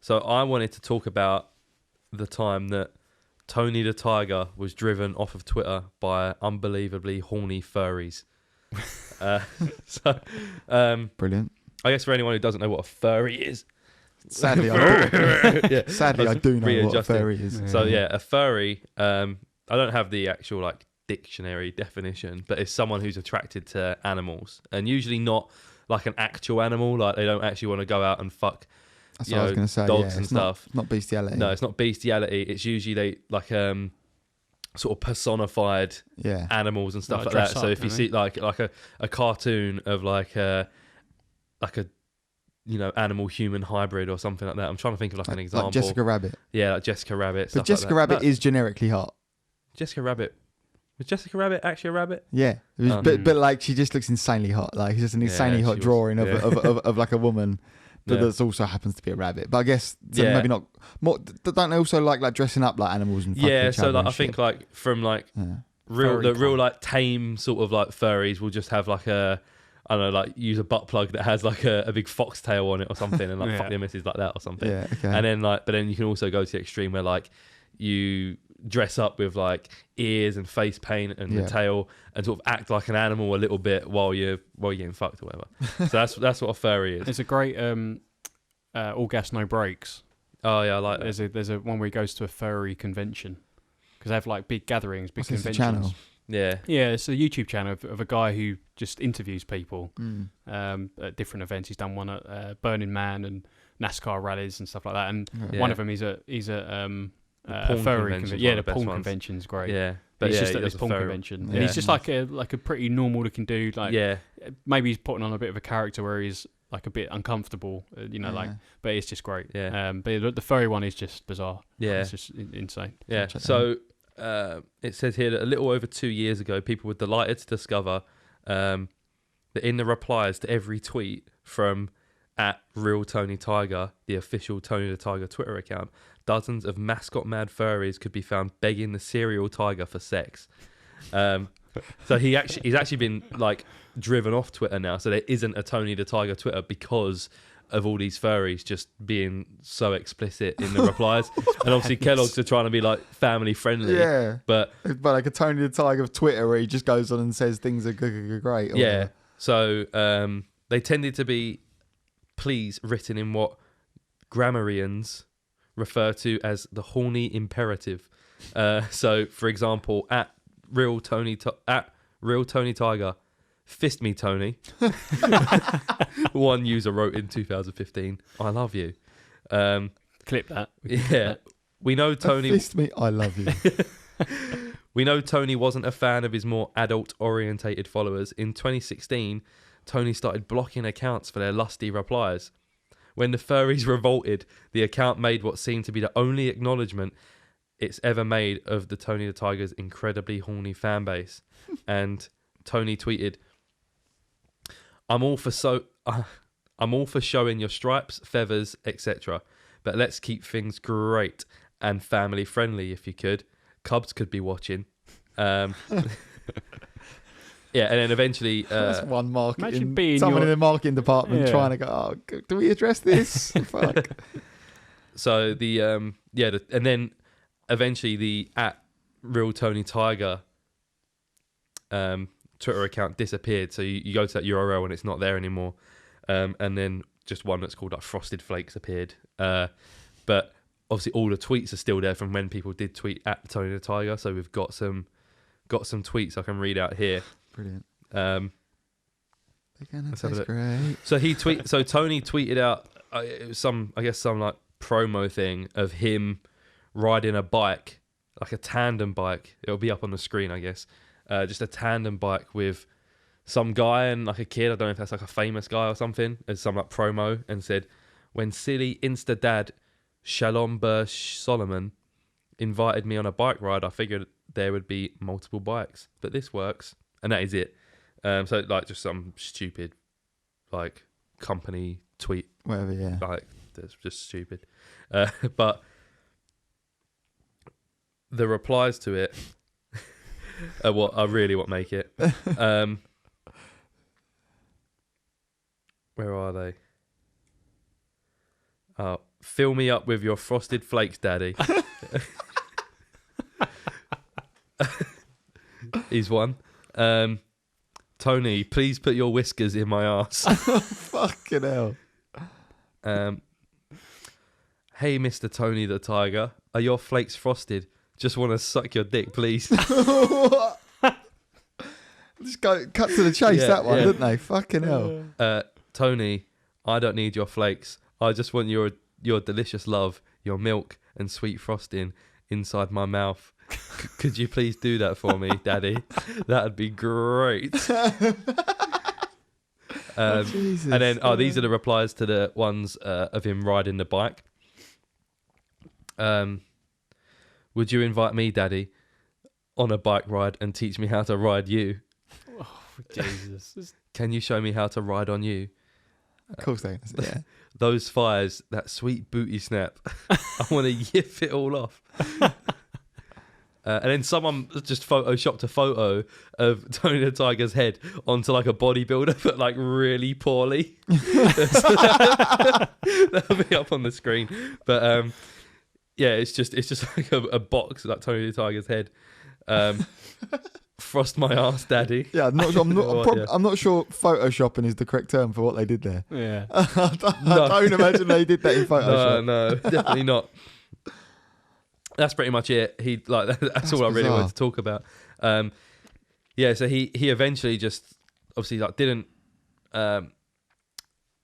So I wanted to talk about the time that Tony the Tiger was driven off of Twitter by unbelievably horny furries. Brilliant. I guess for anyone who doesn't know what a furry is, Sadly, I do. yeah, Sadly, I do know what a furry is. So yeah, a furry. I don't have the actual like dictionary definition, but it's someone who's attracted to animals, and usually not like an actual animal. Like they don't actually want to go out and fuck. That's what I was going to say. Dogs and stuff. Not bestiality. No, it's not bestiality. It's usually they like sort of personified animals and stuff like that. So if you see like a cartoon of like a animal human hybrid or something like that. I'm trying to think of like an example. Like Jessica Rabbit. Yeah, like Jessica Rabbit. But Jessica Rabbit is generically hot. Jessica Rabbit. Was Jessica Rabbit actually a rabbit? Yeah. But like she just looks insanely hot. Like it's just an insanely hot drawing of like a woman. But that also happens to be a rabbit. But I guess maybe not more. Don't they also like dressing up like animals and fucking each other? So like I think like from like real like tame sort of like furries will just have like a, I don't know, like use a butt plug that has like a big foxtail on it or something, and like fuck their missus like that or something. Yeah, okay. And then but then you can also go to the extreme where like you dress up with like ears and face paint and the tail and sort of act like an animal a little bit while you're getting fucked or whatever. So that's what a furry is. There's a great All Gas No Breaks. Oh yeah, I like that. There's a one where he goes to a furry convention because they have like big gatherings, big conventions. Channel? Yeah, it's a YouTube channel of a guy who just interviews people at different events. He's done one at Burning Man and NASCAR rallies and stuff like that. And one of them he's at a furry convention. Yeah, the porn convention's great. Yeah, but he's just at this porn convention, and he's just like a pretty normal looking dude. Like maybe he's putting on a bit of a character where he's like a bit uncomfortable, but it's just great. Yeah, but the furry one is just bizarre. Yeah, it's just insane. Yeah, so. It says here that a little over 2 years ago, people were delighted to discover that in the replies to every tweet from @RealTonyTiger, the official Tony the Tiger Twitter account, dozens of mascot mad furries could be found begging the serial tiger for sex. So he's actually been like driven off Twitter now. So there isn't a Tony the Tiger Twitter because of all these furries just being so explicit in the replies. And obviously Kellogg's are trying to be like family friendly. Yeah. But like a Tony the Tiger of Twitter where he just goes on and says things are great. Yeah. So they tended to be pleas written in what grammarians refer to as the horny imperative. So for example, Real Tony Tiger, fist me, Tony. One user wrote in 2015, I love you. Clip that. We know Tony. Fist me, I love you. We know Tony wasn't a fan of his more adult-orientated followers. In 2016, Tony started blocking accounts for their lusty replies. When the furries revolted, the account made what seemed to be the only acknowledgement it's ever made of the Tony the Tiger's incredibly horny fan base. And Tony tweeted, I'm all for showing your stripes, feathers, etc. But let's keep things great and family friendly if you could. Cubs could be watching. Yeah, and then eventually that's one marketing. Being someone in the marketing department trying to go, oh, do we address this? Fuck. So and then eventually the @RealTonyTiger Twitter account disappeared. So you go to that URL and it's not there anymore. And then just one that's called like Frosted Flakes appeared. But obviously all the tweets are still there from when people did tweet @Tony the Tiger. So we've got some tweets I can read out here. Brilliant. That's great. So Tony tweeted out some like promo thing of him riding a bike, like a tandem bike. It'll be up on the screen, I guess. Just a tandem bike with some guy and like a kid. I don't know if that's like a famous guy or something. As some like promo, and said, when silly Insta dad Shalom Bursh Solomon invited me on a bike ride, I figured there would be multiple bikes, but this works, and that is it. So like just some stupid like company tweet, whatever. Yeah, like that's just stupid. But the replies to it. What make it. Where are they? fill me up with your frosted flakes, daddy. Is one. Tony, please put your whiskers in my arse. Fucking hell. Hey, Mr. Tony the Tiger, are your flakes frosted? Just want to suck your dick, please. Just cut to the chase, that one, didn't they? Fucking hell. Tony, I don't need your flakes. I just want your delicious love, your milk and sweet frosting inside my mouth. Could you please do that for me, Daddy? That'd be great. Jesus. And then, these are the replies to the ones of him riding the bike. Would you invite me, Daddy, on a bike ride and teach me how to ride you? Oh, Jesus. Can you show me how to ride on you? Of course they yeah. Those thighs, that sweet booty snap. I want to yiff it all off. And then someone just photoshopped a photo of Tony the Tiger's head onto like a bodybuilder, but like really poorly. That'll be up on the screen. But yeah, it's just like a box like Tony the Tiger's head. Frost my ass, Daddy. Yeah, I'm not sure photoshopping is the correct term for what they did there. Yeah. I don't imagine they did that in Photoshop. No, definitely not. That's pretty much it. That's all I really wanted to talk about. Yeah, so he eventually just obviously like didn't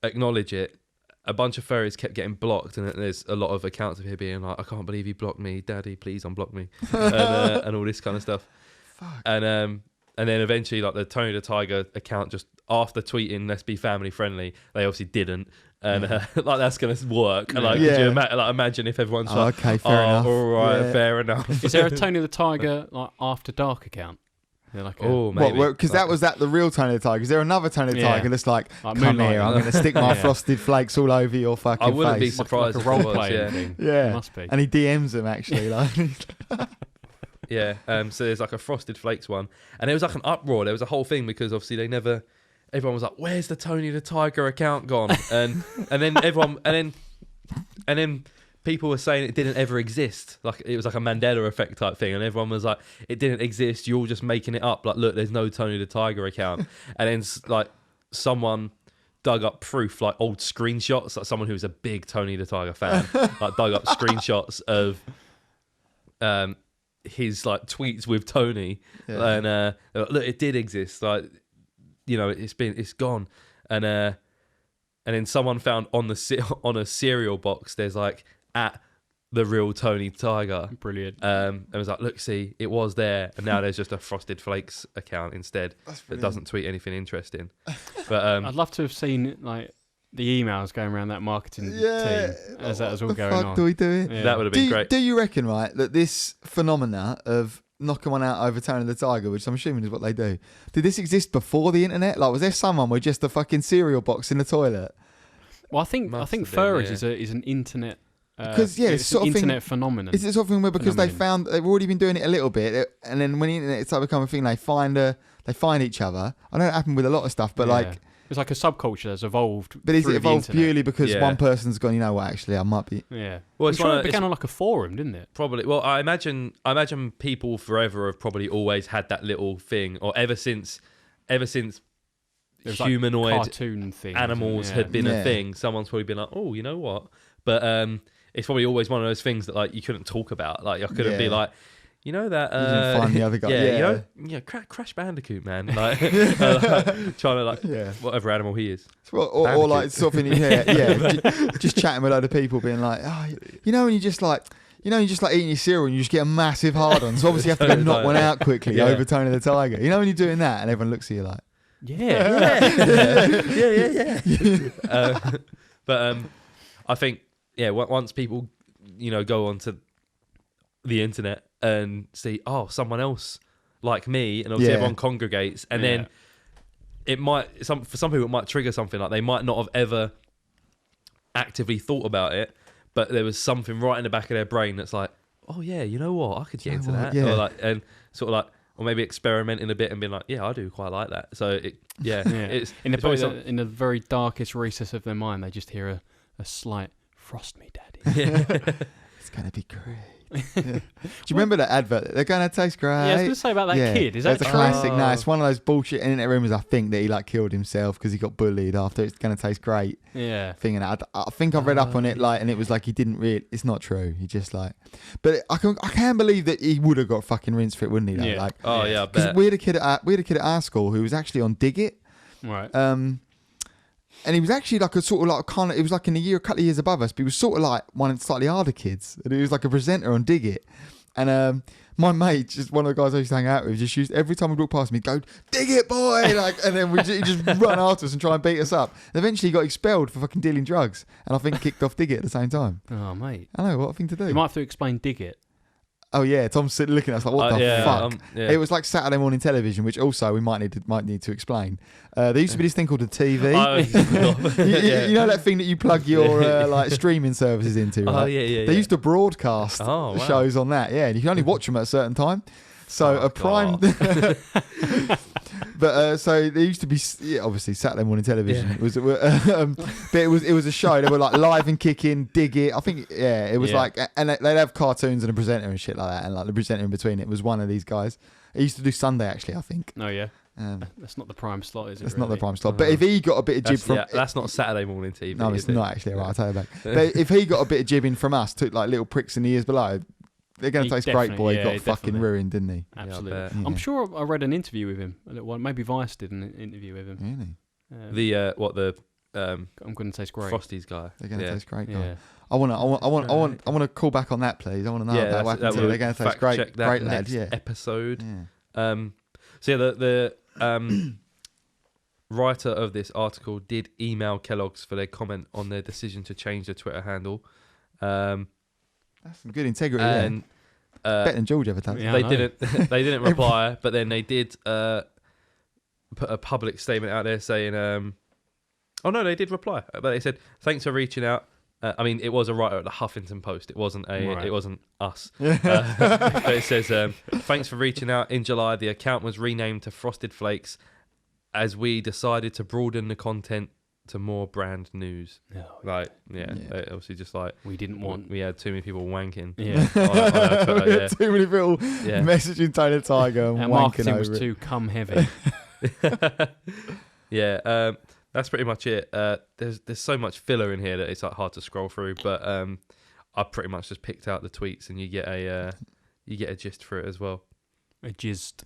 acknowledge it. A bunch of furries kept getting blocked, and there's a lot of accounts of him being like, "I can't believe he blocked me, Daddy. Please unblock me," and all this kind of stuff. Fuck. And then eventually, like the Tony the Tiger account, just after tweeting "Let's be family friendly," they obviously didn't, and like that's gonna work. And, like, could you imagine if everyone's like, "Okay, fair enough, all right, fair enough." Is there a Tony the Tiger like after dark account? Yeah, like maybe. Because that was the real Tony the Tiger. Is there another Tony the Tiger that's like come here, I'm going to stick my frosted flakes all over your fucking face? I wouldn't be surprised like a role playing thing. Yeah, it must be. And he DMs him actually, like. Yeah. So there's like a frosted flakes one, and there was like an uproar. There was a whole thing because obviously everyone was like, "Where's the Tony the Tiger account gone?" And then people were saying it didn't ever exist. Like it was like a Mandela effect type thing, and everyone was like, "It didn't exist. You're all just making it up." Like, look, there's no Tony the Tiger account. And then like someone dug up proof, like old screenshots. Like someone who was a big Tony the Tiger fan, like dug up screenshots of his like tweets with Tony, and look, it did exist. Like, you know, it's gone. And then someone found on a cereal box, there's like, at the real Tony Tiger. Brilliant. And it was like, look, see, it was there, and now there's just a Frosted Flakes account instead that doesn't tweet anything interesting. But I'd love to have seen like the emails going around that marketing team as that was all going on. Do we do it? Yeah. That would have been great. Do you reckon, right, that this phenomena of knocking one out over Tony the Tiger, which I'm assuming is what they do, did this exist before the internet? Like, was there someone with just a fucking cereal box in the toilet? Well, I think furries is an internet. Because it's sort of internet phenomenon. Is it sort of thing where because they've already been doing it a little bit, and then when the internet started becoming a thing, they find each other. I know it happened with a lot of stuff, but like it's like a subculture that's evolved. But is it evolved purely because one person's gone? You know what? Actually, I might be. Yeah. Well, it began on like a forum, didn't it? Probably. Well, I imagine people forever have probably always had that little thing, or ever since humanoid like cartoon things animals had been a thing. Someone's probably been like, oh, you know what? But it's probably always one of those things that like you couldn't talk about. Like I couldn't be like, you know that. You didn't find the other guy. You know, Crash Bandicoot, man. Like, trying to like whatever animal he is. Or like sort of just chatting with other people, being like, oh, you know, when you just like eating your cereal and you just get a massive hard on. So obviously you have to go knock one out quickly over Tony the Tiger. You know when you're doing that and everyone looks at you like, but I think once people go onto the internet and see someone else like me, and obviously everyone congregates, and then it might for some people it might trigger something like they might not have ever actively thought about it, but there was something right in the back of their brain that's like, oh yeah, you know what, I could get into that, or like, and sort of like, or maybe experimenting a bit and being like, yeah, I do quite like that. So it's in the very darkest recess of their mind, they just hear a slight "frost me, Daddy." It's gonna be great. Do you remember that advert? They're gonna taste great. Yeah, I was gonna say about that kid. Is that true? It's a classic. No, it's one of those bullshit internet rumors. I think that he like killed himself because he got bullied after It's Gonna Taste Great. Yeah. Thing, and I think I've read up on it, like, and it was like he didn't really. It's not true. He just like, but I can't believe that he would have got fucking rinsed for it, wouldn't he? Though? Yeah. Like, Because we had a kid at our school who was actually on Dig It. Right. And he was actually like a sort of like kind of. It was like in a couple of years above us, but he was sort of like one of the slightly harder kids. And he was like a presenter on Dig It. And my mate, just one of the guys I used to hang out with, just used every time we'd walk past me, he'd go, "Dig it, boy!" Like, and then he'd just run after us and try and beat us up. And eventually, he got expelled for fucking dealing drugs, and I think kicked off Dig It at the same time. Oh, mate. I know, what a thing to do. You might have to explain Dig It. Oh yeah, Tom's sitting looking at us like, what the fuck? Yeah. It was like Saturday morning television, which also we might need to explain. There used to be this thing called a TV. You know that thing that you plug your like streaming services into, right? Oh yeah. They used to broadcast shows on that, and you can only watch them at a certain time. So a prime, but so there used to be obviously Saturday morning television. Yeah. It was, but it was a show. They were like Live and Kicking, Dig It. I think it was like, and they'd have cartoons and a presenter and shit like that, and like the presenter in between it was one of these guys. It used to do Sunday actually, I think. Oh yeah. That's not the prime slot, is it? That's not the prime slot. But if he got a bit of jib from... that's not Saturday morning TV. No, it's not actually. Right, I'll tell you back. But if he got a bit of jibbing from us, took like little pricks in the ears below, They're Going to Taste Great boy got fucking ruined, didn't he? Absolutely. Yeah, I'm sure I read an interview with him. Maybe Vice did an interview with him. Really? I'm Going to Taste Great. Frosties guy. They're Going to Taste Great guy. Yeah. I want to call back on that, please. I want to know about what happened to They're Going to Taste Great. Great lad. Episode. Yeah. So the writer of this article did email Kellogg's for their comment on their decision to change their Twitter handle. That's some good integrity there. Better than George ever does. Yeah, they didn't reply, but then they did put a public statement out there saying, they did reply, but they said, "Thanks for reaching out." I mean, it was a writer at the Huffington Post. It wasn't us. But it says, "Thanks for reaching out. In July, the account was renamed to Frosted Flakes as we decided to broaden the content to more brand news." Obviously just like we didn't want. We had too many people wanking. Yeah, we had too many people messaging Tony Tiger and wanking marketing over was too cum heavy. That's pretty much it. There's so much filler in here that it's like hard to scroll through, but I pretty much just picked out the tweets and you get a gist for it as well. A gist.